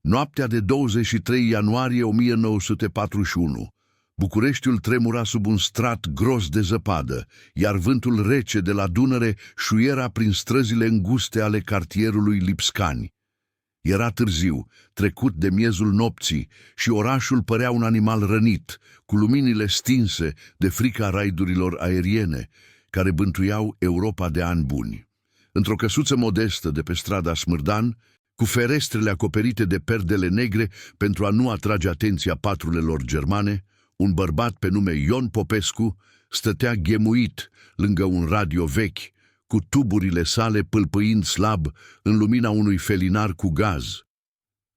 Noaptea de 23 ianuarie 1941, Bucureștiul tremura sub un strat gros de zăpadă, iar vântul rece de la Dunăre șuiera prin străzile înguste ale cartierului Lipscani. Era târziu, trecut de miezul nopții, și orașul părea un animal rănit, cu luminile stinse de frica raidurilor aeriene, care bântuiau Europa de ani buni. Într-o căsuță modestă de pe strada Smârdan, cu ferestrele acoperite de perdele negre pentru a nu atrage atenția patrulelor germane, un bărbat pe nume Ion Popescu stătea ghemuit lângă un radio vechi, cu tuburile sale pâlpâind slab în lumina unui felinar cu gaz.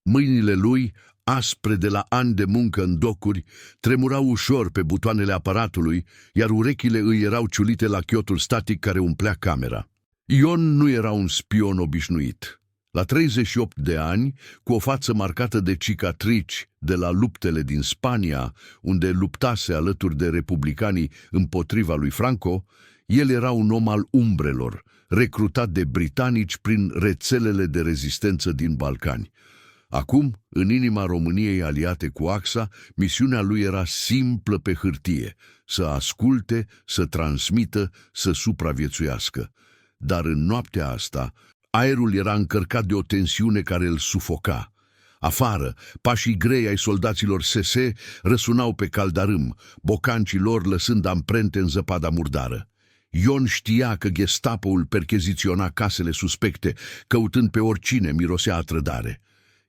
Mâinile lui, aspre de la ani de muncă în docuri, tremurau ușor pe butoanele aparatului, iar urechile îi erau ciulite la chiotul static care umplea camera. Ion nu era un spion obișnuit. La 38 de ani, cu o față marcată de cicatrici de la luptele din Spania, unde luptase alături de republicanii împotriva lui Franco, el era un om al umbrelor, recrutat de britanici prin rețelele de rezistență din Balcani. Acum, în inima României aliate cu Axa, misiunea lui era simplă pe hârtie: să asculte, să transmită, să supraviețuiască. Dar în noaptea asta, aerul era încărcat de o tensiune care îl sufoca. Afară, pașii grei ai soldaților SS răsunau pe caldarâm, bocancii lor lăsând amprente în zăpada murdară. Ion știa că Gestapo-ul percheziționa casele suspecte, căutând pe oricine mirosea a trădare.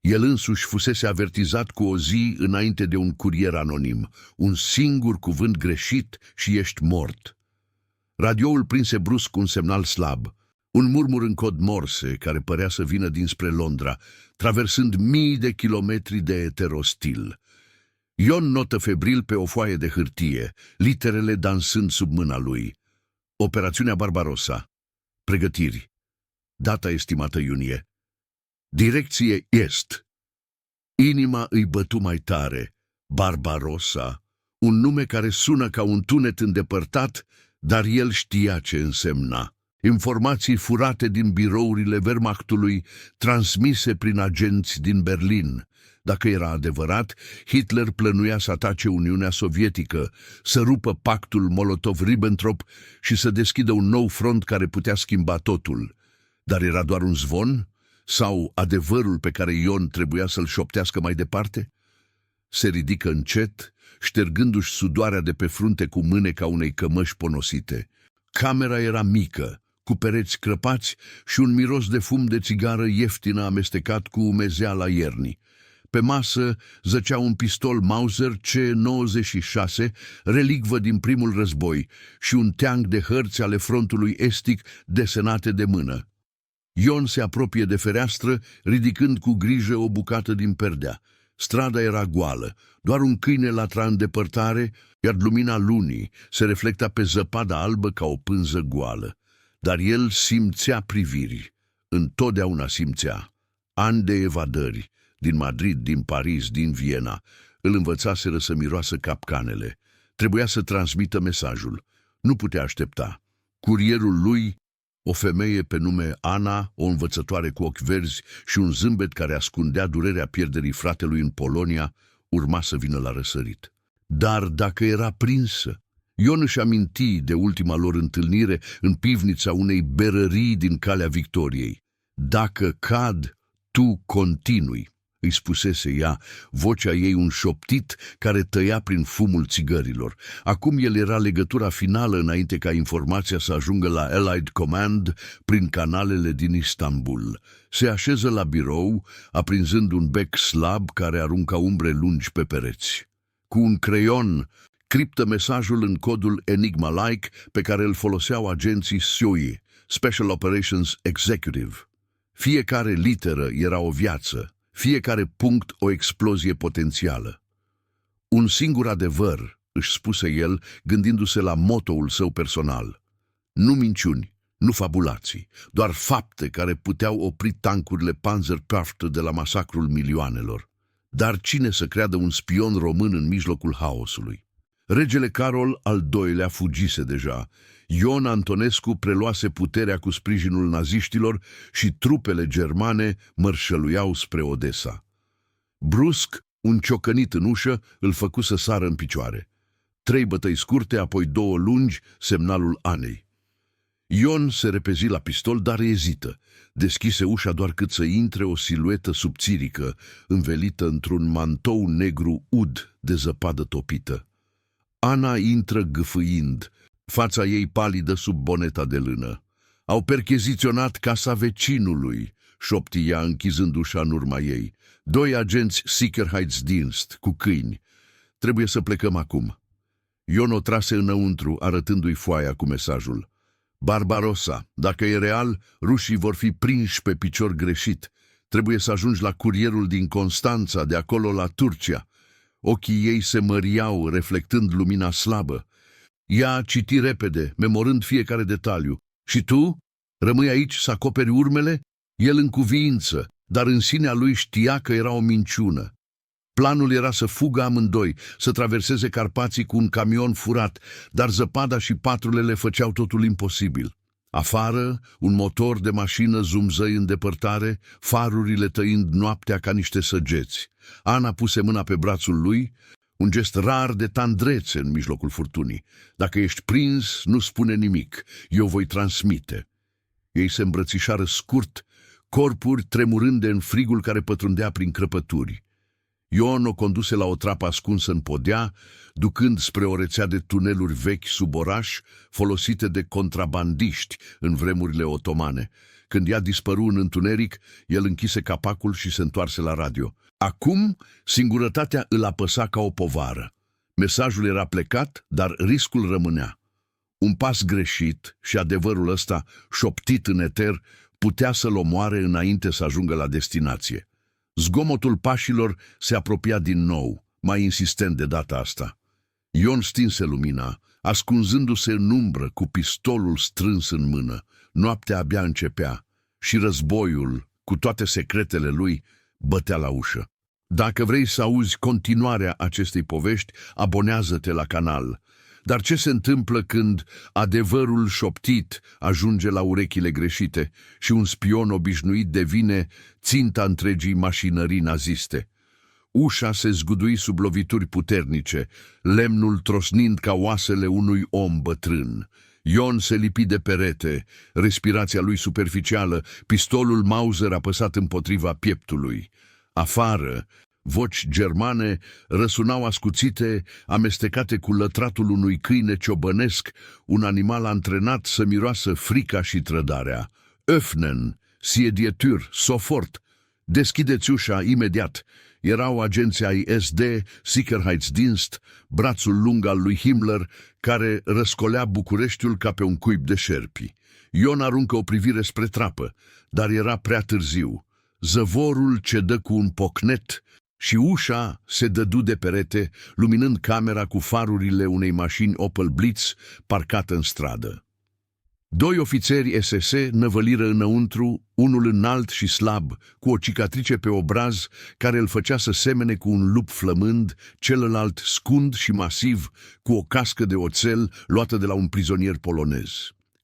El însuși fusese avertizat cu o zi înainte de un curier anonim: un singur cuvânt greșit și ești mort. Radioul prinse brusc un semnal slab, un murmur în cod morse care părea să vină dinspre Londra, traversând mii de kilometri de eter ostil. Ion notă febril pe o foaie de hârtie, literele dansând sub mâna lui. Operațiunea Barbarossa. Pregătiri. Data estimată iunie. Direcție est. Inima îi bătu mai tare. Barbarossa. Un nume care sună ca un tunet îndepărtat, dar el știa ce însemna. Informații furate din birourile Wehrmachtului, transmise prin agenți din Berlin. Dacă era adevărat, Hitler plănuia să atace Uniunea Sovietică, să rupă pactul Molotov-Ribbentrop și să deschidă un nou front care putea schimba totul. Dar era doar un zvon? Sau adevărul pe care Ion trebuia să-l șoptească mai departe? Se ridică încet, ștergându-și sudoarea de pe frunte cu mâneca unei cămăși ponosite. Camera era mică, cu pereți crăpați și un miros de fum de țigară ieftină amestecat cu umezeala iernii. Pe masă zăcea un pistol Mauser C96, relicvă din primul război, și un teanc de hărți ale frontului estic desenate de mână. Ion se apropie de fereastră, ridicând cu grijă o bucată din perdea. Strada era goală, doar un câine latra în depărtare, iar lumina lunii se reflecta pe zăpada albă ca o pânză goală. Dar el simțea priviri, întotdeauna simțea. Ani de evadări, din Madrid, din Paris, din Viena, îl învățaseră să miroasă capcanele. Trebuia să transmită mesajul. Nu putea aștepta. Curierul lui, o femeie pe nume Ana, o învățătoare cu ochi verzi și un zâmbet care ascundea durerea pierderii fratelui în Polonia, urma să vină la răsărit. Dar dacă era prinsă? Ion își aminti de ultima lor întâlnire în pivnița unei berării din Calea Victoriei. Dacă cad, tu continui, îi spusese ea, vocea ei un șoptit care tăia prin fumul țigărilor. Acum el era legătura finală înainte ca informația să ajungă la Allied Command prin canalele din Istanbul. Se așeză la birou, aprinzând un bec slab care arunca umbre lungi pe pereți. Cu un creion criptă mesajul în codul Enigma-like pe care îl foloseau agenții SOE, Special Operations Executive. Fiecare literă era o viață, fiecare punct o explozie potențială. Un singur adevăr, își spuse el, gândindu-se la motoul său personal. Nu minciuni, nu fabulații, doar fapte care puteau opri tancurile Panzerkraft de la masacrul milioanelor. Dar cine să creadă un spion român în mijlocul haosului? Regele Carol al II-lea fugise deja. Ion Antonescu preluase puterea cu sprijinul naziștilor și trupele germane mărșăluiau spre Odessa. Brusc, un ciocănit în ușă îl făcu să sară în picioare. 3 bătăi scurte, apoi 2 lungi, semnalul Anei. Ion se repezi la pistol, dar ezită. Deschise ușa doar cât să intre o siluetă subțirică, învelită într-un mantou negru ud de zăpadă topită. Ana intră gâfâind, fața ei palidă sub boneta de lână. Au percheziționat casa vecinului, șopti ea închizând ușa în urma ei. 2 agenți Sicherheitsdienst cu câini. Trebuie să plecăm acum. Ion o trase înăuntru, arătându-i foaia cu mesajul. Barbarossa, dacă e real, rușii vor fi prinși pe picior greșit. Trebuie să ajungi la curierul din Constanța, de acolo la Turcia. Ochii ei se măriau, reflectând lumina slabă. Ea citi repede, memorând fiecare detaliu. Și tu? Rămâi aici să acoperi urmele? El în cuviință, dar în sinea lui știa că era o minciună. Planul era să fugă amândoi, să traverseze Carpații cu un camion furat, dar zăpada și patrulele făceau totul imposibil. Afară, un motor de mașină zumzăi în depărtare, farurile tăind noaptea ca niște săgeți. Ana puse mâna pe brațul lui, un gest rar de tandrețe în mijlocul furtunii. Dacă ești prins, nu spune nimic, eu voi transmite. Ei se îmbrățișară scurt, corpuri tremurânde în frigul care pătrundea prin crăpături. Ion o conduse la o trapă ascunsă în podea, ducând spre o rețea de tuneluri vechi sub oraș, folosite de contrabandiști în vremurile otomane. Când ea dispăru în întuneric, el închise capacul și se întoarse la radio. Acum, singurătatea îl apăsa ca o povară. Mesajul era plecat, dar riscul rămânea. Un pas greșit și adevărul ăsta, șoptit în eter, putea să-l omoare înainte să ajungă la destinație. Zgomotul pașilor se apropia din nou, mai insistent de data asta. Ion stinse lumina, ascunzându-se în umbră cu pistolul strâns în mână. Noaptea abia începea și războiul, cu toate secretele lui, bătea la ușă. Dacă vrei să auzi continuarea acestei povești, abonează-te la canal. Dar ce se întâmplă când adevărul șoptit ajunge la urechile greșite și un spion obișnuit devine ținta întregii mașinării naziste? Ușa se zgudui sub lovituri puternice, lemnul trosnind ca oasele unui om bătrân. Ion se lipi de perete, respirația lui superficială, pistolul Mauser apăsat împotriva pieptului. Afară, voci germane răsunau ascuțite, amestecate cu lătratul unui câine ciobănesc, un animal antrenat să miroasă frica și trădarea. Öffnen, sie die Tür, sofort! Deschideți ușa imediat! Erau agenții ai SD, Sicherheitsdienst, brațul lung al lui Himmler, care răscolea Bucureștiul ca pe un cuib de șerpi. Ion aruncă o privire spre trapă, dar era prea târziu. Zăvorul cedă cu un pocnet și ușa se dădu de perete, luminând camera cu farurile unei mașini Opel Blitz parcată în stradă. 2 ofițeri SS năvăliră înăuntru, unul înalt și slab, cu o cicatrice pe obraz care îl făcea să semene cu un lup flămând, celălalt scund și masiv, cu o cască de oțel luată de la un prizonier polonez.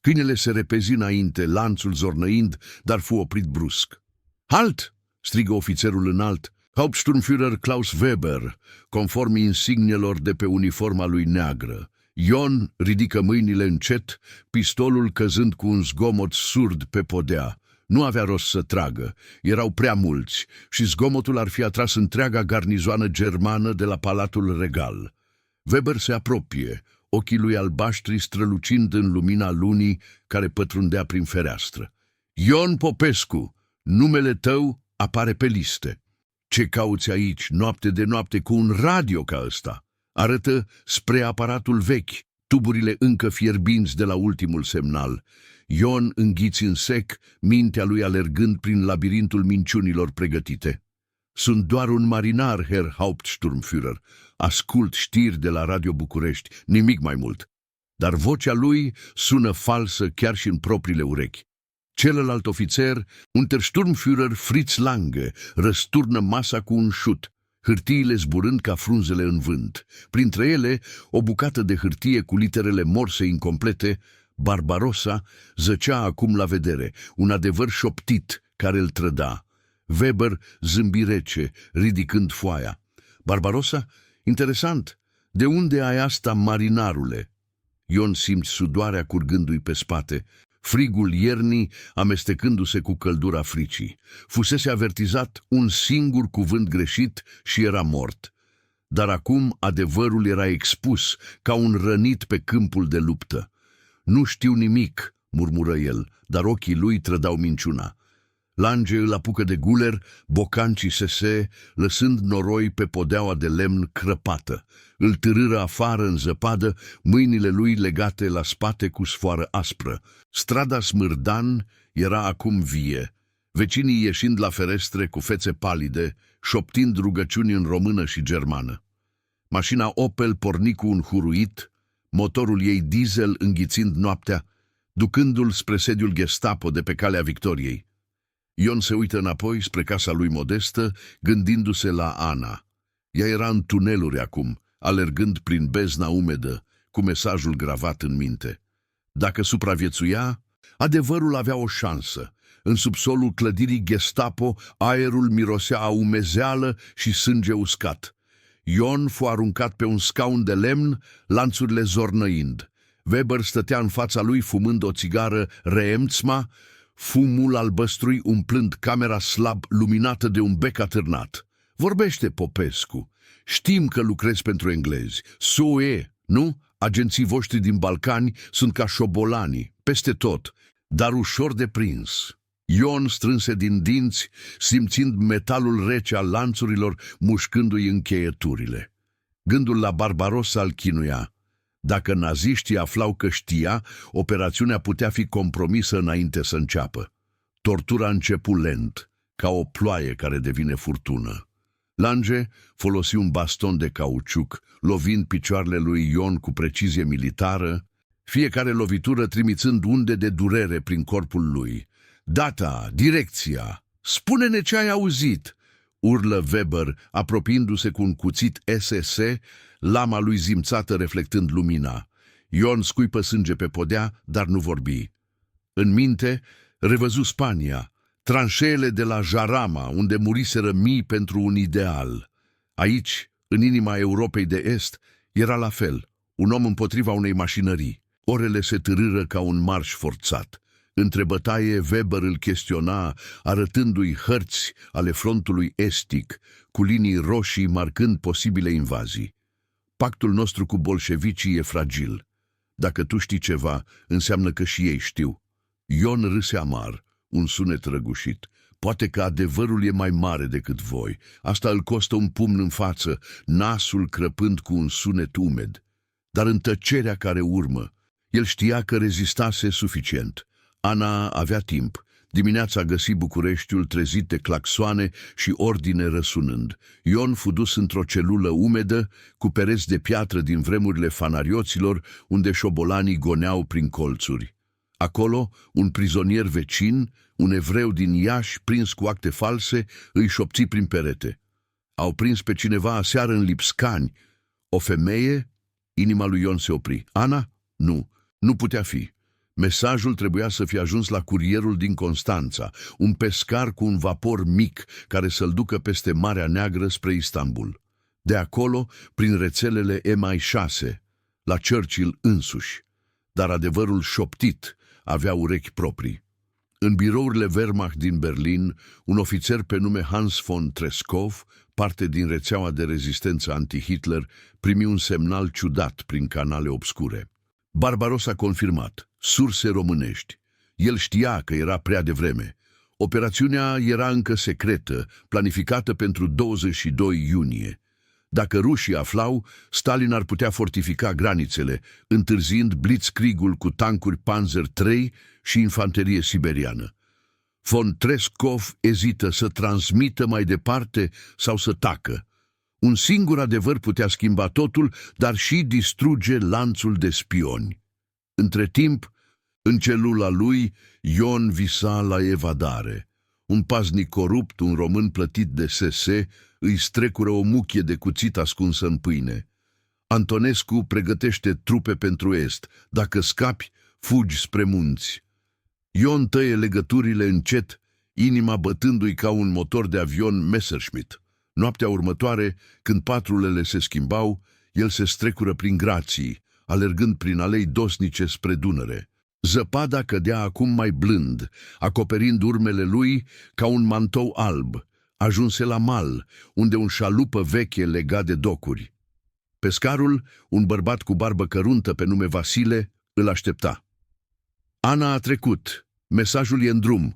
Câinele se repezi înainte, lanțul zornăind, dar fu oprit brusc. Halt! Strigă ofițerul înalt. Hauptsturmführer Klaus Weber, conform insignelor de pe uniforma lui neagră. Ion ridică mâinile încet, pistolul căzând cu un zgomot surd pe podea. Nu avea rost să tragă, erau prea mulți și zgomotul ar fi atras întreaga garnizoană germană de la Palatul Regal. Weber se apropie, ochii lui albaștri strălucind în lumina lunii care pătrundea prin fereastră. Ion Popescu, numele tău apare pe liste. Ce cauți aici, noapte de noapte, cu un radio ca ăsta? Arătă spre aparatul vechi, tuburile încă fierbinți de la ultimul semnal. Ion înghiți în sec, mintea lui alergând prin labirintul minciunilor pregătite. Sunt doar un marinar, Herr Hauptsturmführer. Ascult știri de la Radio București, nimic mai mult. Dar vocea lui sună falsă chiar și în propriile urechi. Celălalt ofițer, Untersturmführer Fritz Lange, răsturnă masa cu un șut, hârtiile zburând ca frunzele în vânt. Printre ele, o bucată de hârtie cu literele morse incomplete. Barbarossa zăcea acum la vedere, un adevăr șoptit care îl trăda. Weber zâmbi rece, ridicând foaia. Barbarossa? Interesant. De unde ai asta, marinarule? Ion simți sudoarea curgându-i pe spate, frigul iernii amestecându-se cu căldura fricii. Fusese avertizat un singur cuvânt greșit și era mort. Dar acum adevărul era expus, ca un rănit pe câmpul de luptă. Nu știu nimic, murmură el, dar ochii lui trădau minciuna. Lange îl apucă de guler, bocancii sese, lăsând noroi pe podeaua de lemn crăpată. Îl târâră afară în zăpadă, mâinile lui legate la spate cu sfoară aspră. Strada Smârdan era acum vie, vecinii ieșind la ferestre cu fețe palide, șoptind rugăciuni în română și germană. Mașina Opel porni cu un huruit, motorul ei diesel înghițind noaptea, ducându-l spre sediul Gestapo de pe Calea Victoriei. Ion se uită înapoi spre casa lui modestă, gândindu-se la Ana. Ea era în tuneluri acum, alergând prin bezna umedă, cu mesajul gravat în minte. Dacă supraviețuia, adevărul avea o șansă. În subsolul clădirii Gestapo, aerul mirosea a umezeală și sânge uscat. Ion fu aruncat pe un scaun de lemn, lanțurile zornăind. Weber stătea în fața lui fumând o țigară Reemtsma, fumul albăstrui umplând camera slab luminată de un bec atârnat. Vorbește, Popescu. Știm că lucrezi pentru englezi. SOE, nu? Agenții voștri din Balcani sunt ca șobolanii, peste tot, dar ușor de prins. Ion strânse din dinți, simțind metalul rece al lanțurilor, mușcându-i încheieturile. Gândul la Barbarossa îl chinuia. Dacă naziștii aflau că știa, operațiunea putea fi compromisă înainte să înceapă. Tortura începu lent, ca o ploaie care devine furtună. Lange folosi un baston de cauciuc, lovind picioarele lui Ion cu precizie militară, fiecare lovitură trimițând unde de durere prin corpul lui. Data, direcția, spune-ne ce ai auzit, urlă Weber, apropiindu-se cu un cuțit SS, lama lui zimțată reflectând lumina. Ion scuipă sânge pe podea, dar nu vorbi. În minte, revăzu Spania, tranșeele de la Jarama, unde muriseră mii pentru un ideal. Aici, în inima Europei de Est, era la fel, un om împotriva unei mașinării. Orele se târâră ca un marș forțat. Între bătaie, Weber îl chestiona, arătându-i hărți ale frontului estic, cu linii roșii marcând posibile invazii. Pactul nostru cu bolșevicii e fragil. Dacă tu știi ceva, înseamnă că și ei știu. Ion râse amar, un sunet răgușit. Poate că adevărul e mai mare decât voi. Asta îl costă un pumn în față, nasul crăpând cu un sunet umed. Dar în tăcerea care urmă, el știa că rezistase suficient. Ana avea timp. Dimineața găsi Bucureștiul trezit de claxoane și ordine răsunând. Ion fu dus într-o celulă umedă, cu pereți de piatră din vremurile fanarioților, unde șobolanii goneau prin colțuri. Acolo, un prizonier vecin, un evreu din Iași, prins cu acte false, îi șopți prin perete. Au prins pe cineva aseară în Lipscani. O femeie? Inima lui Ion se opri. Ana? Nu putea fi. Mesajul trebuia să fie ajuns la curierul din Constanța, un pescar cu un vapor mic care să-l ducă peste Marea Neagră spre Istanbul. De acolo, prin rețelele MI6, la Churchill însuși. Dar adevărul șoptit avea urechi proprii. În birourile Wehrmacht din Berlin, un ofițer pe nume Hans von Treskov, parte din rețeaua de rezistență anti-Hitler, primi un semnal ciudat prin canale obscure. Barbarossa a confirmat, surse românești. El știa că era prea devreme. Operațiunea era încă secretă, planificată pentru 22 iunie. Dacă rușii aflau, Stalin ar putea fortifica granițele, întârziind blitzkriegul cu tancuri Panzer III și infanterie siberiană. Von Treskov ezită să transmită mai departe sau să tacă. Un singur adevăr putea schimba totul, dar și distruge lanțul de spioni. Între timp, în celula lui, Ion visa la evadare. Un paznic corupt, un român plătit de SS, îi strecură o muchie de cuțit ascunsă în pâine. Antonescu pregătește trupe pentru est. Dacă scapi, fugi spre munți. Ion tăie legăturile încet, inima bătându-i ca un motor de avion Messerschmitt. Noaptea următoare, când patrulele se schimbau, el se strecură prin grații, alergând prin alei dosnice spre Dunăre. Zăpada cădea acum mai blând, acoperind urmele lui ca un mantou alb. Ajunse la mal, unde un șalupă veche lega de docuri. Pescarul, un bărbat cu barbă căruntă pe nume Vasile, îl aștepta. Ana a trecut, mesajul e în drum.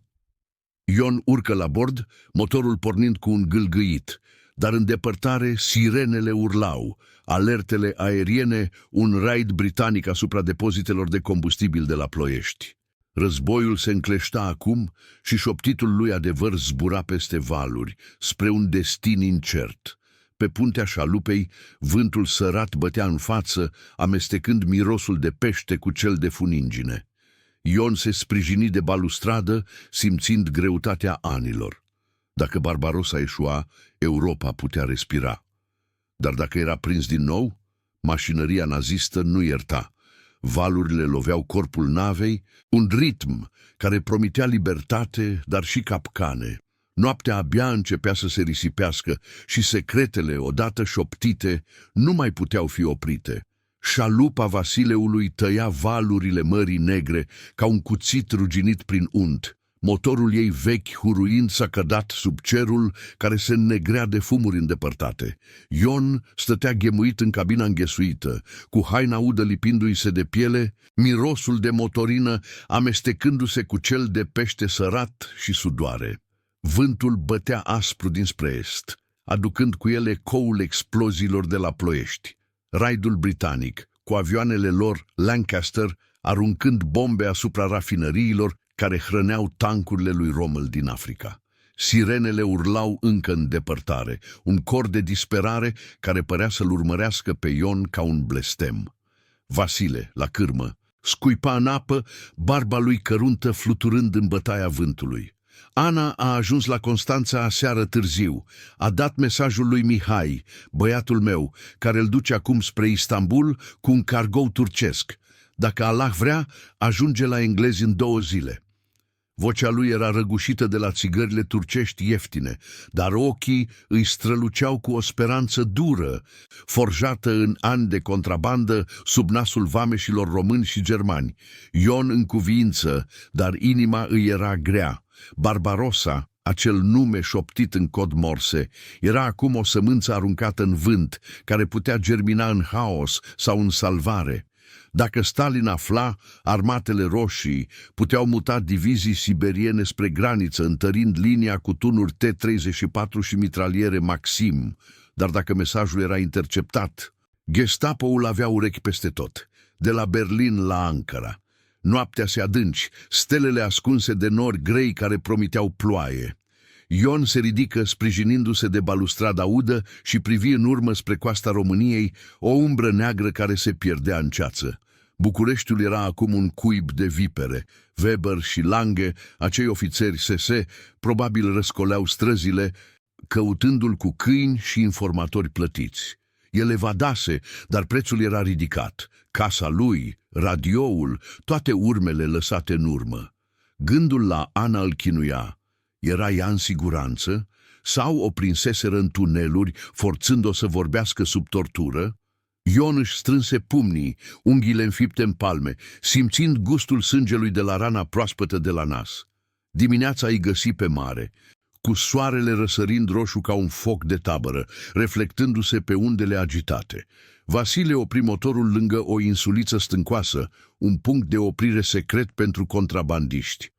Ion urcă la bord, motorul pornind cu un gâlgâit, dar în depărtare sirenele urlau, alertele aeriene, un raid britanic asupra depozitelor de combustibil de la Ploiești. Războiul se încleșta acum și șoptitul lui adevăr zbura peste valuri, spre un destin incert. Pe puntea șalupei, vântul sărat bătea în față, amestecând mirosul de pește cu cel de funingine. Ion se sprijini de balustradă, simțind greutatea anilor. Dacă Barbarossa eșua, Europa putea respira. Dar dacă era prins din nou, mașinăria nazistă nu ierta. Valurile loveau corpul navei, un ritm care promitea libertate, dar și capcane. Noaptea abia începea să se risipească și secretele, odată șoptite, nu mai puteau fi oprite. Șalupa Vasileului tăia valurile Mării Negre ca un cuțit ruginit prin unt. Motorul ei vechi, huruind, s-a cădat sub cerul care se înnegrea de fumuri îndepărtate. Ion stătea ghemuit în cabina înghesuită, cu haina udă lipindu-i se de piele, mirosul de motorină amestecându-se cu cel de pește sărat și sudoare. Vântul bătea aspru dinspre est, aducând cu ele ecoul exploziilor de la Ploiești. Raidul britanic, cu avioanele lor Lancaster, aruncând bombe asupra rafinăriilor care hrăneau tancurile lui Rommel din Africa. Sirenele urlau încă în depărtare, un cor de disperare care părea să-l urmărească pe Ion ca un blestem. Vasile, la cârmă, scuipa în apă, barba lui căruntă fluturând în bătaia vântului. Ana a ajuns la Constanța aseară târziu. A dat mesajul lui Mihai, băiatul meu, care îl duce acum spre Istanbul cu un cargou turcesc. Dacă Allah vrea, ajunge la englezi în 2 zile. Vocea lui era răgușită de la țigările turcești ieftine, dar ochii îi străluceau cu o speranță dură, forjată în ani de contrabandă sub nasul vameșilor români și germani. Ion în cuviință, dar inima îi era grea. Barbarossa, acel nume șoptit în cod morse, era acum o sămânță aruncată în vânt, care putea germina în haos sau în salvare. Dacă Stalin afla, armatele roșii puteau muta divizii siberiene spre graniță, întărind linia cu tunuri T-34 și mitraliere Maxim. Dar dacă mesajul era interceptat, Gestapo-ul avea urechi peste tot, de la Berlin la Ankara. Noaptea se adânci, stelele ascunse de nori grei care promiteau ploaie. Ion se ridică sprijinindu-se de balustrada udă și privi în urmă spre coasta României, o umbră neagră care se pierdea în ceață. Bucureștiul era acum un cuib de vipere. Weber și Lange, acei ofițeri SS, probabil răscoleau străzile, căutându-l cu câini și informatori plătiți. El evadase, dar prețul era ridicat. Casa lui, radioul, toate urmele lăsate în urmă. Gândul la Ana îl chinuia. Era ea în siguranță? Sau o prinseseră în tuneluri, forțând-o să vorbească sub tortură? Ion își strânse pumnii, unghiile înfipte în palme, simțind gustul sângelui de la rana proaspătă de la nas. Dimineața îi găsi pe mare, cu soarele răsărind roșu ca un foc de tabără, reflectându-se pe undele agitate. Vasile opri motorul lângă o insuliță stâncoasă, un punct de oprire secret pentru contrabandiști.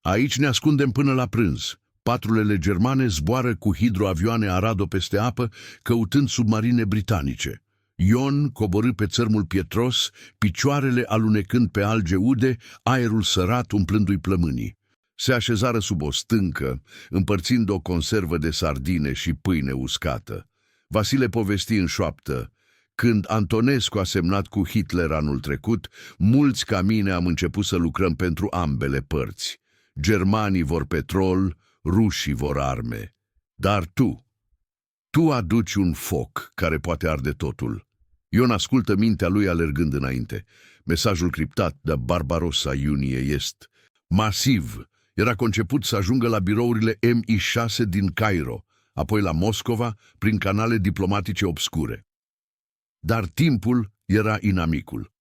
Aici ne ascundem până la prânz. Patrulele germane zboară cu hidroavioane Arado peste apă, căutând submarine britanice. Ion coborâ pe țărmul pietros, picioarele alunecând pe alge ude, aerul sărat umplându-i plămânii. Se așezară sub o stâncă, împărțind o conservă de sardine și pâine uscată. Vasile povesti în șoaptă: când Antonescu a semnat cu Hitler anul trecut, mulți ca mine am început să lucrăm pentru ambele părți. Germanii vor petrol, rușii vor arme. Dar tu aduci un foc care poate arde totul. Ion ascultă mintea lui alergând înainte. Mesajul criptat de Barbarossa iunie est: masiv, Era conceput să ajungă la birourile MI6 din Cairo, apoi la Moscova, prin canale diplomatice obscure. Dar timpul era inamicul.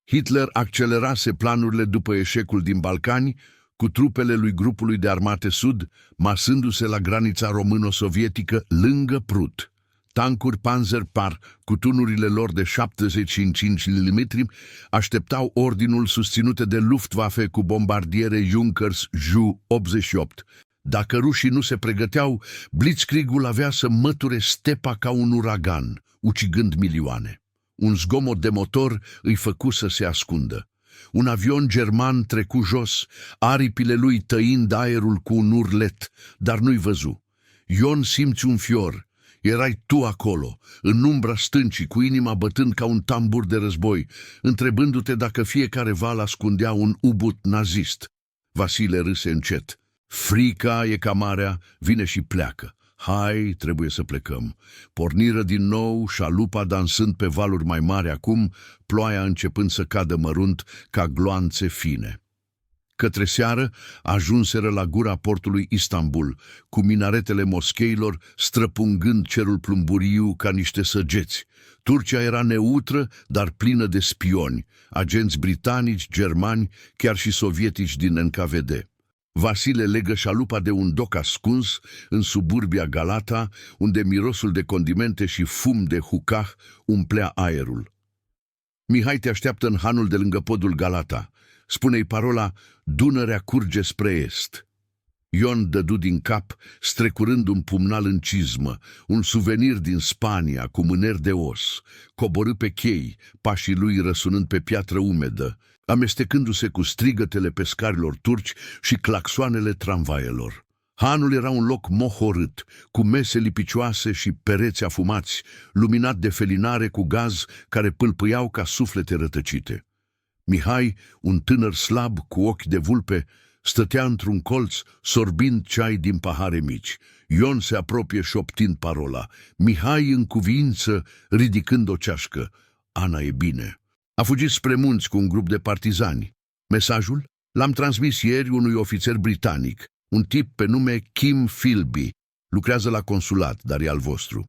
Hitler accelerase planurile după eșecul din Balcani, cu trupele lui grupului de armate sud, masându-se la granița româno-sovietică lângă Prut. Tancuri Panzer-Par, cu tunurile lor de 75 mm, așteptau ordinul susținute de Luftwaffe cu bombardiere Junkers Ju-88. Dacă rușii nu se pregăteau, Blitzkriegul avea să măture stepa ca un uragan, ucigând milioane. Un zgomot de motor îi făcu să se ascundă. Un avion german trecu jos, aripile lui tăind aerul cu un urlet, dar nu-i văzu. Ion simți un fior. Erai tu acolo, în umbra stâncii, cu inima bătând ca un tambur de război, întrebându-te dacă fiecare val ascundea un ubut nazist. Vasile râse încet. Frica e ca marea, vine și pleacă. Hai, trebuie să plecăm. Porniră din nou, șalupa dansând pe valuri mai mari acum, ploaia începând să cadă mărunt ca gloanțe fine. Către seară ajunseră la gura portului Istanbul, cu minaretele moscheilor străpungând cerul plumburiu ca niște săgeți. Turcia era neutră, dar plină de spioni, agenți britanici, germani, chiar și sovietici din NKVD. Vasile legă șalupa de un doc ascuns în suburbia Galata, unde mirosul de condimente și fum de hucah umplea aerul. Mihai te așteaptă în hanul de lângă podul Galata. Spune-i parola, Dunărea curge spre est. Ion dădu din cap, strecurând un pumnal în cizmă, un suvenir din Spania cu mâneri de os. Coborâ pe chei, pașii lui răsunând pe piatră umedă, amestecându-se cu strigătele pescarilor turci și claxoanele tramvaielor. Hanul era un loc mohorât, cu mese lipicioase și pereți afumați, luminat de felinare cu gaz care pâlpâiau ca suflete rătăcite. Mihai, un tânăr slab cu ochi de vulpe, stătea într-un colț, sorbind ceai din pahare mici. Ion se apropie șoptind parola. Mihai în cuvință, ridicând o ceașcă. Ana e bine. A fugit spre munți cu un grup de partizani. Mesajul? L-am transmis ieri unui ofițer britanic, un tip pe nume Kim Philby. Lucrează la consulat, dar e al vostru.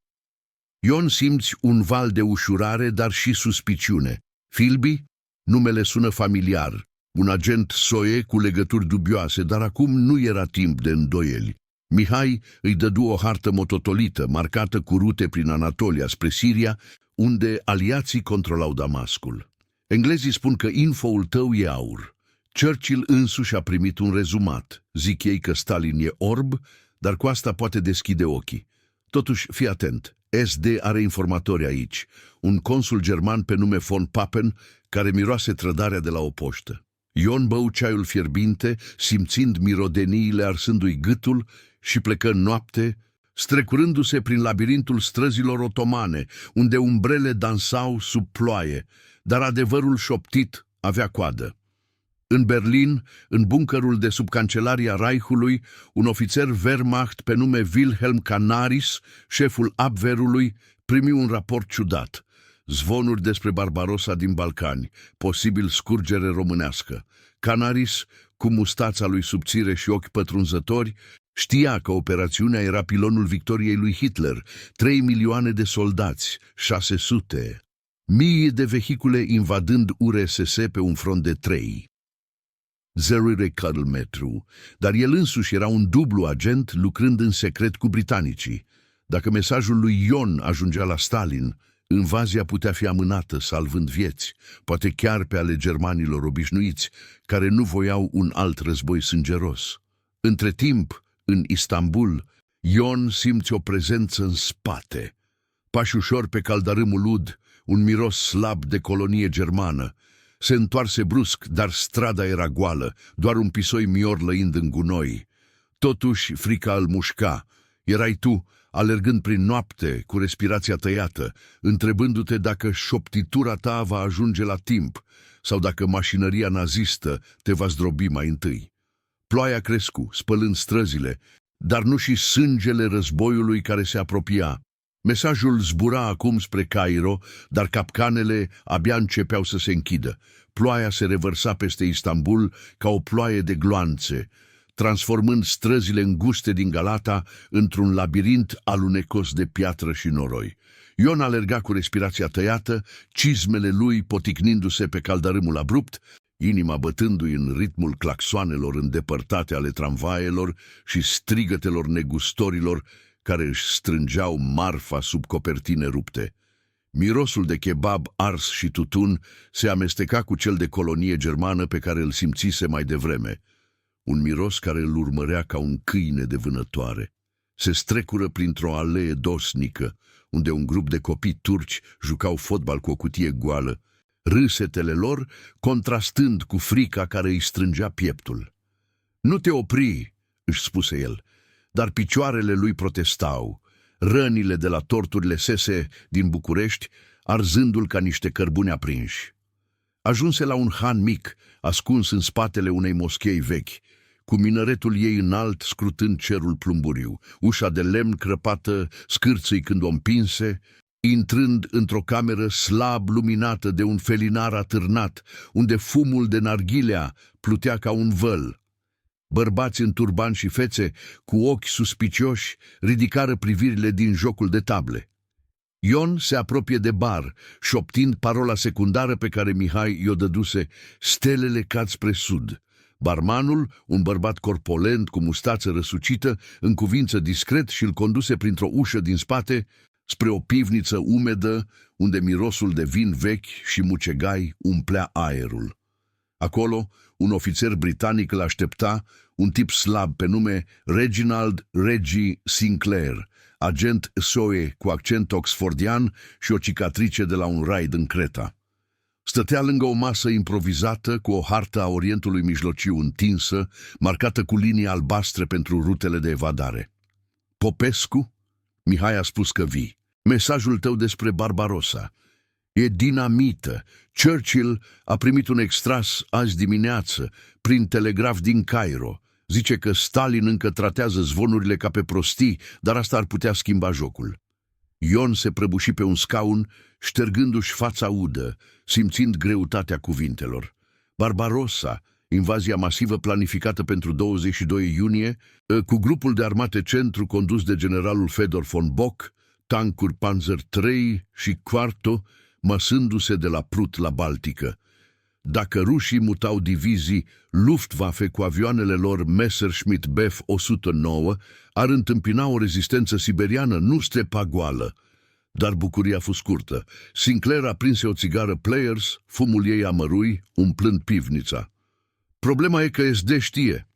Ion simți un val de ușurare, dar și suspiciune. Philby? Numele sună familiar. Un agent SOE cu legături dubioase, dar acum nu era timp de îndoieli. Mihai îi dădu o hartă mototolită, marcată cu rute prin Anatolia spre Siria, unde aliații controlau Damascul. Englezii spun că infoul tău e aur. Churchill însuși a primit un rezumat. Zic ei că Stalin e orb, dar cu asta poate deschide ochii. Totuși, fii atent. SD are informatori aici. Un consul german pe nume von Papen, care miroase trădarea de la o poștă. Ion bău ceaiul fierbinte, simțind mirodeniile arsându-i gâtul și plecă în noapte, strecurându-se prin labirintul străzilor otomane, unde umbrele dansau sub ploaie, dar adevărul șoptit avea coadă. În Berlin, în buncărul de sub cancelaria Reichului, un ofițer Wehrmacht pe nume Wilhelm Canaris, șeful Abwehrului, primi un raport ciudat. Zvonuri despre Barbarossa din Balcani, posibil scurgere românească. Canaris, cu mustața lui subțire și ochi pătrunzători, știa că operațiunea era pilonul victoriei lui Hitler, 3 milioane de soldați, 600. Mii de vehicule invadând URSS pe un front de 3. Zerire Cuddlemetru, dar el însuși era un dublu agent lucrând în secret cu britanicii. Dacă mesajul lui Ion ajungea la Stalin, invazia putea fi amânată, salvând vieți, poate chiar pe ale germanilor obișnuiți, care nu voiau un alt război sângeros. Între timp, în Istanbul, Ion simte o prezență în spate. Pași ușor pe caldarâmul ud, un miros slab de colonie germană. Se întoarse brusc, dar strada era goală, doar un pisoi mior lăind în gunoi. Totuși, frica îl mușca. Erai tu, alergând prin noapte, cu respirația tăiată, întrebându-te dacă șoptitura ta va ajunge la timp sau dacă mașinăria nazistă te va zdrobi mai întâi. Ploaia crescu, spălând străzile, dar nu și sângele războiului care se apropia. Mesajul zbura acum spre Cairo, dar capcanele abia începeau să se închidă. Ploaia se revărsa peste Istanbul ca o ploaie de gloanțe. Totuși, transformând străzile înguste din Galata într-un labirint alunecos de piatră și noroi. Ion alerga cu respirația tăiată, cizmele lui poticnindu-se pe caldărâmul abrupt, inima bătându-i în ritmul claxoanelor îndepărtate ale tramvaielor și strigătelor negustorilor care își strângeau marfa sub copertine rupte. Mirosul de kebab ars și tutun se amesteca cu cel de colonie germană pe care îl simțise mai devreme, un miros care îl urmărea ca un câine de vânătoare. Se strecură printr-o alee dosnică, unde un grup de copii turci jucau fotbal cu o cutie goală, râsetele lor contrastând cu frica care îi strângea pieptul. "Nu te opri," își spuse el, dar picioarele lui protestau, rănile de la torturile sese din București arzându-l ca niște cărbuni aprinși. Ajunse la un han mic, ascuns în spatele unei moschei vechi, cu minaretul ei înalt scrutând cerul plumburiu, ușa de lemn crăpată scârțâi când o împinse, intrând într-o cameră slab luminată de un felinar atârnat, unde fumul de narghilea plutea ca un văl. Bărbați în turban și fețe, cu ochi suspicioși, ridicară privirile din jocul de table. Ion se apropie de bar, șoptind parola secundară pe care Mihai i-o dăduse: "Stelele cad spre sud." Barmanul, un bărbat corpolent cu mustață răsucită, încuvință discret și îl conduse printr-o ușă din spate spre o pivniță umedă, unde mirosul de vin vechi și mucegai umplea aerul. Acolo, un ofițer britanic îl aștepta, un tip slab pe nume Reginald Reggie Sinclair, agent SOE cu accent oxfordian și o cicatrice de la un raid în Creta. Stătea lângă o masă improvizată cu o hartă a Orientului Mijlociu întinsă, marcată cu linii albastre pentru rutele de evadare. "Popescu?" Mihai a spus că vii. "Mesajul tău despre Barbarossa. E dinamită. Churchill a primit un extras azi dimineață, prin telegraf din Cairo. Zice că Stalin încă tratează zvonurile ca pe prostii, dar asta ar putea schimba jocul." Ion se prăbuși pe un scaun, ștergându-și fața udă, simțind greutatea cuvintelor. Barbarossa, invazia masivă planificată pentru 22 iunie, cu grupul de armate centru condus de generalul Fedor von Bock, tancuri Panzer III și Quarto, măsându-se de la Prut la Baltică. Dacă rușii mutau divizii, Luftwaffe cu avioanele lor Messerschmitt Bf 109 ar întâmpina o rezistență siberiană nu stepa goală. Dar bucuria a fost scurtă. Sinclair aprinse o țigară Players, fumul ei amărui, umplând pivnița. "Problema e că SD știe.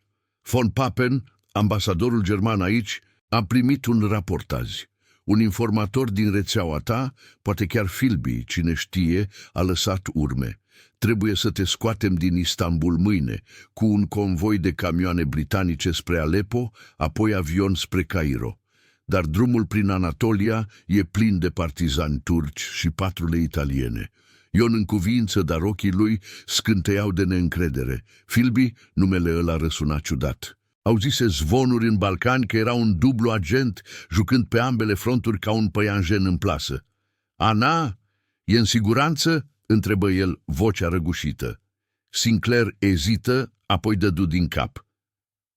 Von Papen, ambasadorul german aici, a primit un raport azi. Un informator din rețeaua ta, poate chiar Philby, cine știe, a lăsat urme. Trebuie să te scoatem din Istanbul mâine, cu un convoi de camioane britanice spre Aleppo, apoi avion spre Cairo. Dar drumul prin Anatolia e plin de partizani turci și patrule italiene." Ion în cuvință, dar ochii lui scânteiau de neîncredere. Philby, numele ăla răsuna ciudat. Auzise zvonuri în Balcani că era un dublu agent, jucând pe ambele fronturi ca un păianjen în plasă. "Ana, e în siguranță?" întrebă el, vocea răgușită. Sinclair ezită, apoi dădu din cap.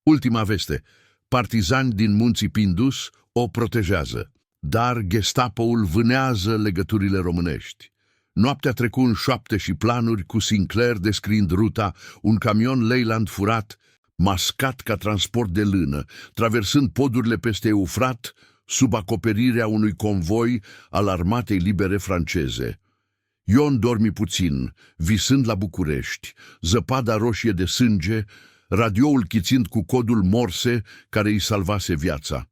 "Ultima veste. Partizani din munții Pindus o protejează, dar Gestapo-ul vânează legăturile românești." Noaptea trecu în șoapte și planuri, cu Sinclair descriind ruta, un camion Leyland furat, mascat ca transport de lână, traversând podurile peste Eufrat, sub acoperirea unui convoi al armatei libere franceze. Ion dormi puțin, visând la București, zăpada roșie de sânge, radioul chițind cu codul Morse care îi salvase viața.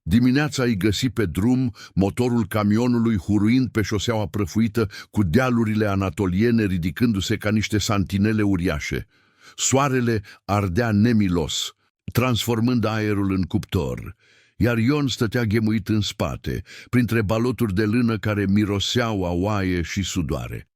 Dimineața îi găsi pe drum, motorul camionului huruind pe șoseaua prăfuită, cu dealurile anatoliene ridicându-se ca niște santinele uriașe. Soarele ardea nemilos, transformând aerul în cuptor, iar Ion stătea ghemuit în spate, printre baloturi de lână care miroseau a oaie și sudoare.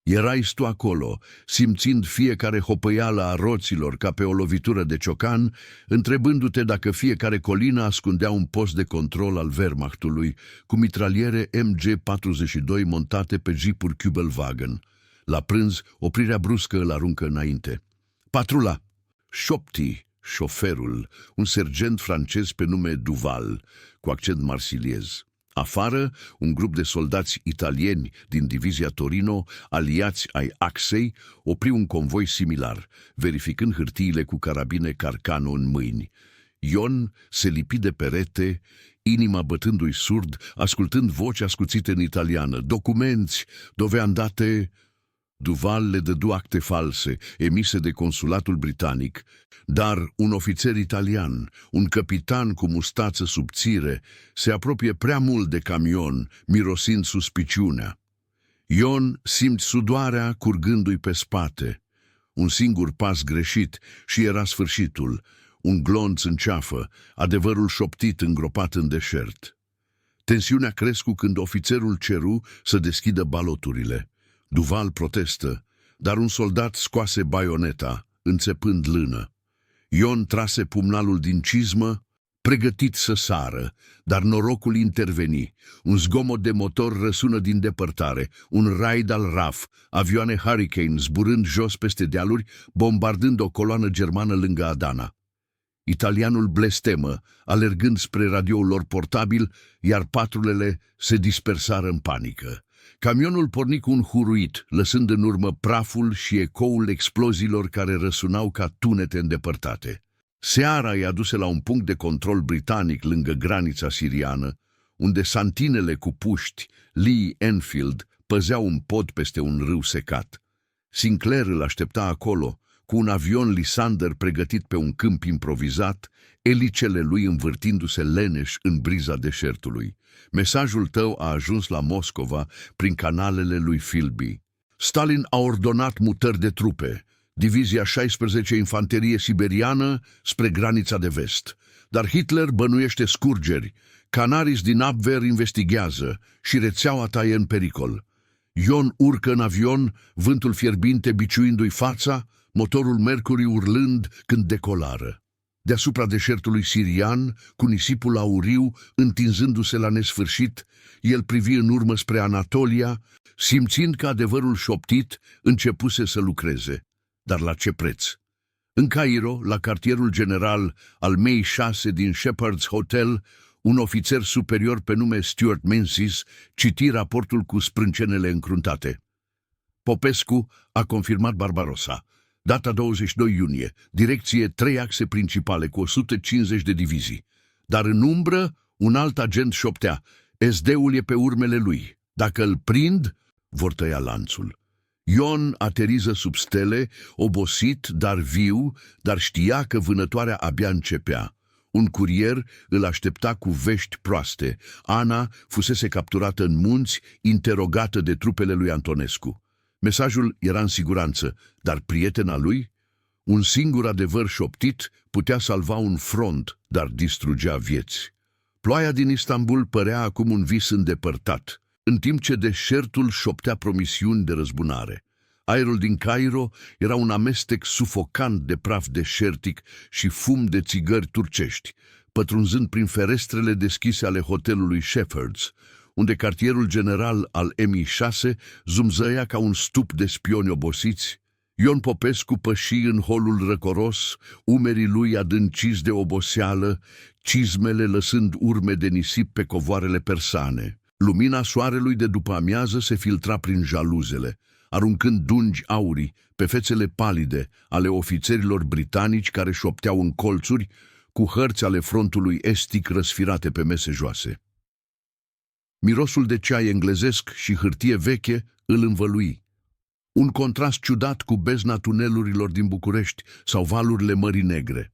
Erai tu acolo, simțind fiecare hopăială a roților ca pe o lovitură de ciocan, întrebându-te dacă fiecare colină ascundea un post de control al Wehrmachtului, cu mitraliere MG-42 montate pe jeepuri Kübelwagen. La prânz, oprirea bruscă îl aruncă înainte. "Patrula!" Șopti, șoferul, un sergent francez pe nume Duval, cu accent marsiliez. Afară, un grup de soldați italieni din divizia Torino, aliați ai Axei, opri un convoi similar, verificând hârtiile cu carabine Carcano în mâini. Ion se lipi de perete, inima bătându-i surd, ascultând voci ascuțite în italiană. Documenți, dove andate... Duval le dădu acte false, emise de consulatul britanic, dar un ofițer italian, un capitan cu mustață subțire, se apropie prea mult de camion, mirosind suspiciunea. Ion simți sudoarea curgându-i pe spate. Un singur pas greșit și era sfârșitul, un glonț în ceafă, adevărul șoptit îngropat în deșert. Tensiunea crescu când ofițerul ceru să deschidă baloturile. Duval protestă, dar un soldat scoase baioneta, înțepând lână. Ion trase pumnalul din cizmă, pregătit să sară, dar norocul interveni. Un zgomot de motor răsună din depărtare, un raid al RAF, avioane Hurricane zburând jos peste dealuri, bombardând o coloană germană lângă Adana. Italianul blestemă, alergând spre radioul lor portabil, iar patrulele se dispersară în panică. Camionul porni cu un huruit, lăsând în urmă praful și ecoul exploziilor care răsunau ca tunete îndepărtate. Seara îi aduse la un punct de control britanic lângă granița siriană, unde santinele cu puști, Lee Enfield, păzeau un pod peste un râu secat. Sinclair îl aștepta acolo, cu un avion Lysander pregătit pe un câmp improvizat, elicele lui învârtindu-se leneș în briza deșertului. Mesajul tău a ajuns la Moscova prin canalele lui Philby. Stalin a ordonat mutări de trupe, divizia 16 infanterie siberiană spre granița de vest. Dar Hitler bănuiește scurgeri, Canaris din Abwehr investigează și rețeaua ta e în pericol. Ion urcă în avion, vântul fierbinte biciuindu-i fața, motorul Mercury urlând când decolară. Deasupra deșertului sirian, cu nisipul auriu întinzându-se la nesfârșit, el privi în urmă spre Anatolia, simțind că adevărul șoptit începuse să lucreze. Dar la ce preț? În Cairo, la cartierul general al Mei 6 din Shepherd's Hotel, un ofițer superior pe nume Stuart Menzies citi raportul cu sprâncenele încruntate. Popescu a confirmat Barbarossa. Data 22 iunie, direcție 3 axe principale cu 150 de divizii. Dar în umbră, un alt agent șoptea, SD-ul e pe urmele lui. Dacă îl prind, vor tăia lanțul. Ion ateriză sub stele, obosit, dar viu, dar știa că vânătoarea abia începea. Un curier îl aștepta cu vești proaste. Ana fusese capturată în munți, interogată de trupele lui Antonescu. Mesajul era în siguranță, dar prietena lui? Un singur adevăr șoptit putea salva un front, dar distrugea vieți. Ploaia din Istanbul părea acum un vis îndepărtat, în timp ce deșertul șoptea promisiuni de răzbunare. Aerul din Cairo era un amestec sufocant de praf deșertic și fum de țigări turcești, pătrunzând prin ferestrele deschise ale hotelului Shepherd's, unde cartierul general al MI6 zumzăia ca un stup de spioni obosiți. Ion Popescu păși în holul răcoros, umerii lui adânciți de oboseală, cizmele lăsând urme de nisip pe covoarele persane. Lumina soarelui de după amiază se filtra prin jaluzele, aruncând dungi aurii pe fețele palide ale ofițerilor britanici care șopteau în colțuri, cu hărți ale frontului estic răsfirate pe mese joase. Mirosul de ceai englezesc și hârtie veche îl învălui. Un contrast ciudat cu bezna tunelurilor din București sau valurile Mării Negre.